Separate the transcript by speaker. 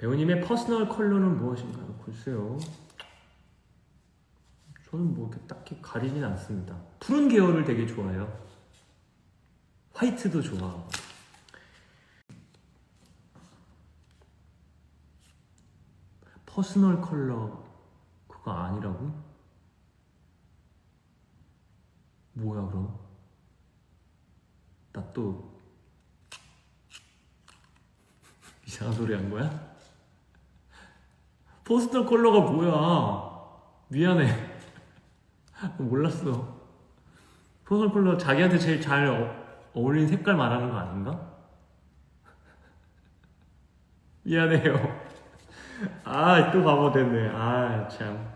Speaker 1: 배우님의 퍼스널 컬러는 무엇인가요? 글쎄요. 저는 뭐 이렇게 딱히 가리진 않습니다. 푸른 계열을 되게 좋아해요. 화이트도 좋아하고. 퍼스널 컬러 그거 아니라고? 뭐야 그럼? 나 또 이상한 소리 한 거야? 퍼스널 컬러가 뭐야? 미안해. 몰랐어. 퍼스널 컬러 자기한테 제일 잘 어울리는 색깔 말하는 거 아닌가? 미안해요. 아, 또 바보 됐네. 아, 참.